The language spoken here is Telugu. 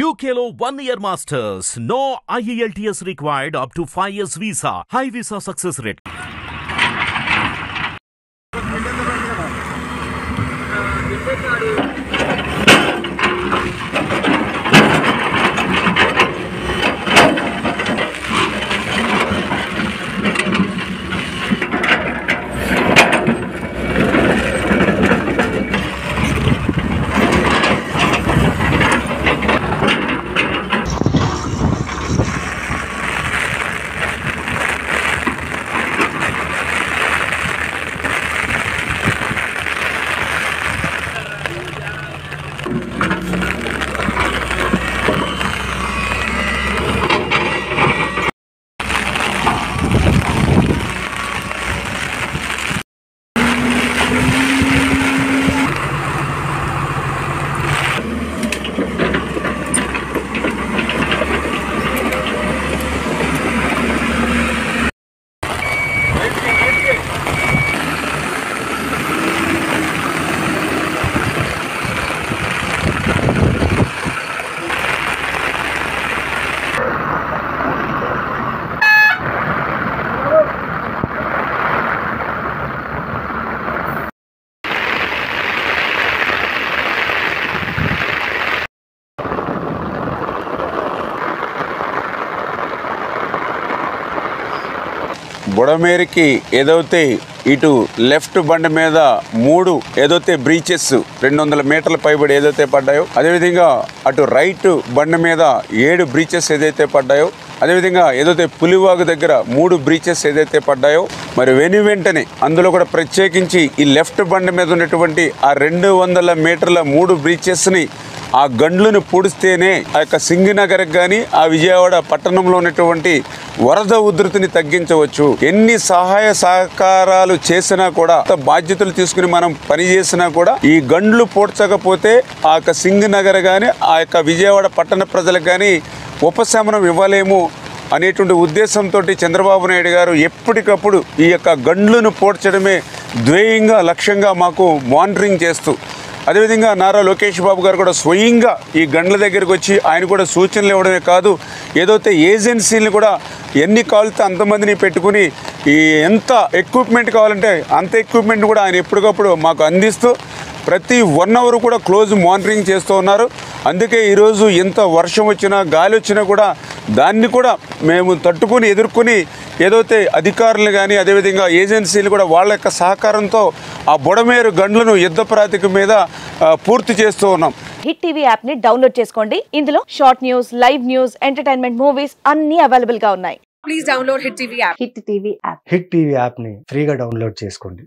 UKLO 1 year masters. No IELTS required up to 5 years visa. High visa success rate. బుడమేరికి ఏదైతే ఇటు లెఫ్ట్ బండి మీద 3 ఏదైతే బ్రీచెస్ 200 మీటర్ల పైబడి ఏదైతే పడ్డాయో, అదేవిధంగా అటు రైట్ బండి మీద 7 బ్రీచెస్ ఏదైతే పడ్డాయో, అదేవిధంగా ఏదైతే పులివాగు దగ్గర 3 బ్రీచెస్ ఏదైతే పడ్డాయో, మరి వెంటనే అందులో కూడా ప్రత్యేకించి ఈ లెఫ్ట్ బండి మీద ఉన్నటువంటి ఆ 200 మీటర్ల 3 బ్రీచెస్ని ఆ గండ్లను పూడిస్తేనే ఆ యొక్క సింగనగర్కి కానీ ఆ విజయవాడ పట్టణంలో ఉన్నటువంటి వరద ఉధృతిని తగ్గించవచ్చు. ఎన్ని సహాయ సహకారాలు చేసినా కూడా, బాధ్యతలు తీసుకుని మనం పని చేసినా కూడా ఈ గండ్లు పూడ్చకపోతే ఆ యొక్క సింగనగర్ కానీ ఆ యొక్క విజయవాడ పట్టణ ప్రజలకు కానీ ఉపశమనం ఇవ్వలేము అనేటువంటి ఉద్దేశంతో చంద్రబాబు నాయుడు గారు ఎప్పటికప్పుడు ఈ యొక్క గండ్లను పూడ్చడమే ధ్యేయంగా లక్ష్యంగా మాకు మానిటరింగ్ చేస్తూ, అదేవిధంగా నారా లోకేష్ బాబు గారు కూడా స్వయంగా ఈ గండ్ల దగ్గరికి వచ్చి ఆయన కూడా సూచనలు ఇవ్వడమే కాదు, ఏదైతే ఏజెన్సీలను కూడా ఎన్ని కావాలితే అంతమందిని పెట్టుకుని ఈ ఎంత ఎక్విప్మెంట్ కావాలంటే అంత ఎక్విప్మెంట్ కూడా ఆయన ఎప్పటికప్పుడు మాకు అందిస్తూ ప్రతి 1 అవర్ కూడా క్లోజ్ మానిటరింగ్ చేస్తూ ఉన్నారు. అందుకే ఈరోజు ఎంత వర్షం వచ్చినా గాలి వచ్చినా కూడా దాన్ని కూడా మేము తట్టుకుని ఎదుర్కొని ఏదైతే అధికారులు కానీ అదేవిధంగా ఏజెన్సీలు కూడా వాళ్ళ యొక్క సహకారంతో ఆ బుడమేరు గండ్లను యుద్ధ ప్రాతిపదిక మీద పూర్తి చేస్తూ ఉన్నాం. హిట్ టీవీ యాప్ ని డౌన్లోడ్ చేసుకోండి. ఇందులో short news, live news, entertainment movies అన్ని అవైలబుల్ గా ఉన్నాయి. Please download hit TV app. Hit TV app. Hit TV app ని ఫ్రీగా డౌన్లోడ్ చేసుకోండి.